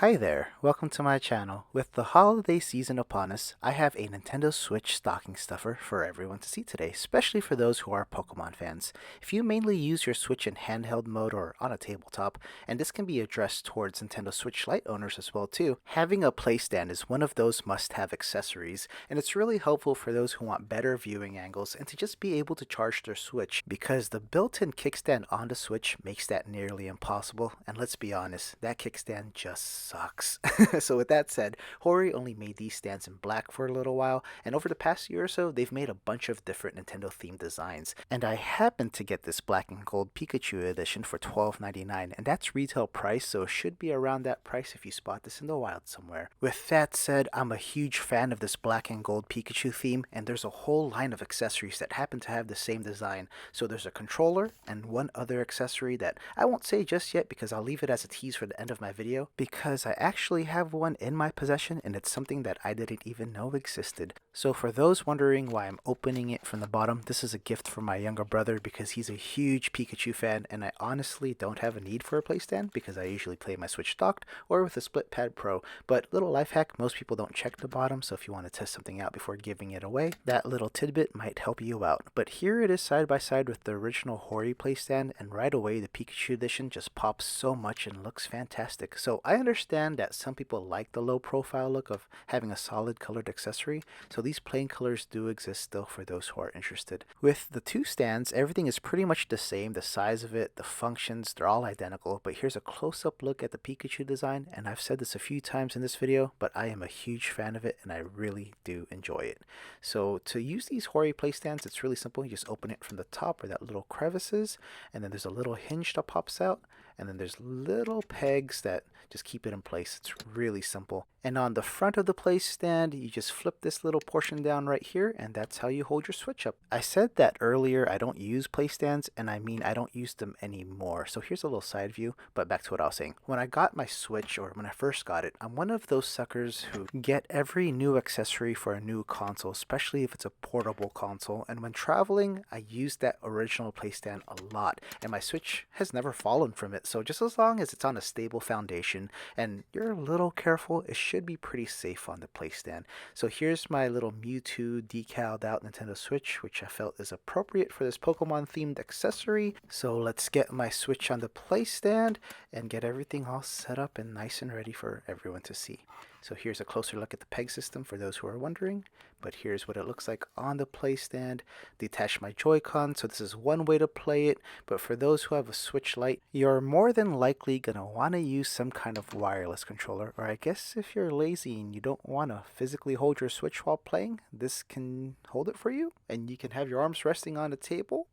Hi there, welcome to my channel. With the holiday season upon us, I have a Nintendo Switch stocking stuffer for everyone to see today, especially for those who are Pokemon fans. If you mainly use your Switch in handheld mode or on a tabletop, and this can be addressed towards Nintendo Switch Lite owners as well too, having a Playstand is one of those must-have accessories, and it's really helpful for those who want better viewing angles and to just be able to charge their Switch, because the built-in kickstand on the Switch makes that nearly impossible, and let's be honest, that kickstand just sucks. So with that said, Hori only made these stands in black for a little while, and over the past year or so, they've made a bunch of different Nintendo themed designs. And I happened to get this black and gold Pikachu edition for $12.99, and that's retail price, so it should be around that price if you spot this in the wild somewhere. With that said, I'm a huge fan of this black and gold Pikachu theme, and there's a whole line of accessories that happen to have the same design. So there's a controller and one other accessory that I won't say just yet because I'll leave it as a tease for the end of my video, because I actually have one in my possession and it's something that I didn't even know existed. So for those wondering why I'm opening it from the bottom, this is a gift from my younger brother because he's a huge Pikachu fan, and I honestly don't have a need for a playstand because I usually play my Switch docked or with a Split Pad Pro. But little life hack, most people don't check the bottom, so if you want to test something out before giving it away, that little tidbit might help you out. But here it is side by side with the original Hori playstand, and right away the Pikachu edition just pops so much and looks fantastic. So I understand that some people like the low profile look of having a solid colored accessory, so these plain colors do exist still for those who are interested. With the two stands, everything is pretty much the same, the size of it, the functions, they're all identical, but here's a close-up look at the Pikachu design, and I've said this a few times in this video, but I am a huge fan of it and I really do enjoy it. So to use these Hori playstands, it's really simple. You just open it from the top where that little crevice is, and then there's a little hinge that pops out, and then there's little pegs that just keep it in place. It's really simple. And on the front of the playstand, you just flip this little portion down right here, and that's how you hold your Switch up. I said that earlier, I don't use playstands, and I mean I don't use them anymore. So here's a little side view, but back to what I was saying. When I got my Switch, or when I first got it, I'm one of those suckers who get every new accessory for a new console, especially if it's a portable console. And when traveling, I use that original playstand a lot, and my Switch has never fallen from it. So just as long as it's on a stable foundation and you're a little careful, it should be pretty safe on the playstand. So here's my little Mewtwo decaled out Nintendo Switch, which I felt is appropriate for this Pokemon themed accessory. So let's get my Switch on the playstand and get everything all set up and nice and ready for everyone to see. So here's a closer look at the peg system for those who are wondering, but here's what it looks like on the playstand. Detach my Joy-Con, so this is one way to play it, but for those who have a Switch Lite, you're more than likely gonna want to use some kind of wireless controller, or I guess if you're lazy and you don't want to physically hold your Switch while playing, this can hold it for you, and you can have your arms resting on the table.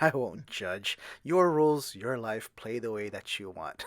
I won't judge. Your rules, your life, play the way that you want.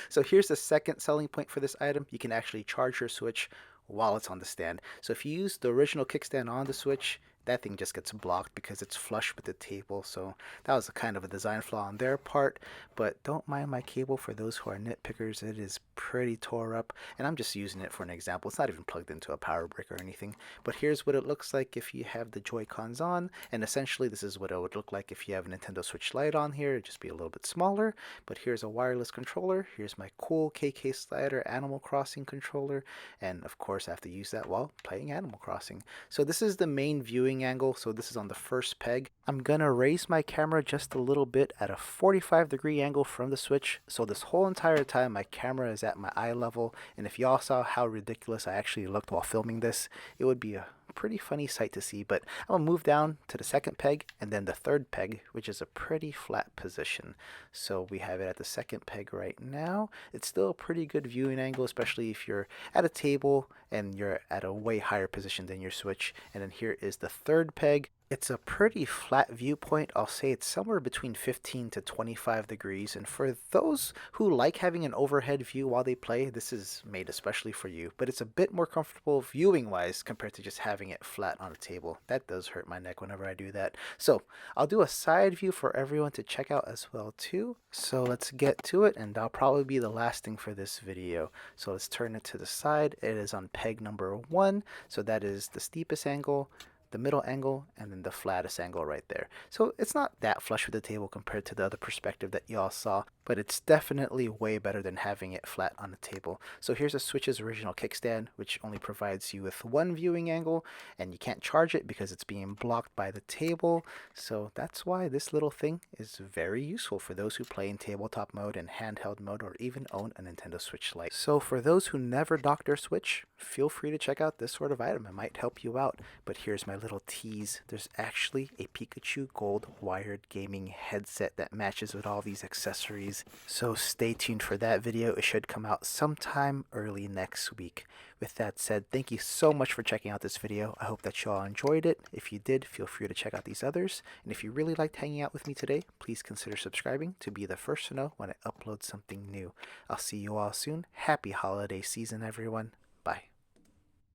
So here's the second selling point for this item. You can actually charge your Switch while it's on the stand. So if you use the original kickstand on the Switch, that thing just gets blocked because it's flush with the table. So that was a kind of a design flaw on their part, but don't mind my cable for those who are nitpickers. It is pretty tore up, and I'm just using it for an example. It's not even plugged into a power brick or anything, but here's what it looks like if you have the Joy-Cons on, and essentially this is what it would look like if you have a Nintendo Switch Lite on here. It'd just be a little bit smaller, but here's a wireless controller. Here's my cool KK Slider Animal Crossing controller, and of course I have to use that while playing Animal Crossing. So this is the main viewing angle, so this is on the first peg. I'm gonna raise my camera just a little bit at a 45-degree angle from the Switch, so this whole entire time my camera is at my eye level, and if y'all saw how ridiculous I actually looked while filming this, it would be a pretty funny sight to see. But I'm gonna move down to the second peg and then the third peg, which is a pretty flat position. So we have it at the second peg right now. It's still a pretty good viewing angle, especially if you're at a table and you're at a way higher position than your Switch. And then here is the third peg. It's a pretty flat viewpoint. I'll say it's somewhere between 15 to 25 degrees. And for those who like having an overhead view while they play, this is made especially for you. But it's a bit more comfortable viewing wise compared to just having it flat on a table. That does hurt my neck whenever I do that. So I'll do a side view for everyone to check out as well too. So let's get to it, and that'll probably be the last thing for this video. So let's turn it to the side. It is on peg number 1. So that is the steepest angle, the middle angle, and then the flattest angle right there. So it's not that flush with the table compared to the other perspective that y'all saw. but it's definitely way better than having it flat on the table. So here's a Switch's original kickstand, which only provides you with one viewing angle, and you can't charge it because it's being blocked by the table. So that's why this little thing is very useful for those who play in tabletop mode and handheld mode, or even own a Nintendo Switch Lite. So for those who never dock their Switch, feel free to check out this sort of item. It might help you out. But here's my little tease. There's actually a Pikachu Gold wired gaming headset that matches with all these accessories. So stay tuned for that video. It should come out sometime early next week. With that said, thank you so much for checking out this video. I hope that you all enjoyed it. If you did, feel free to check out these others. And if you really liked hanging out with me today, please consider subscribing to be the first to know when I upload something new. I'll see you all soon. Happy holiday season, everyone. Bye.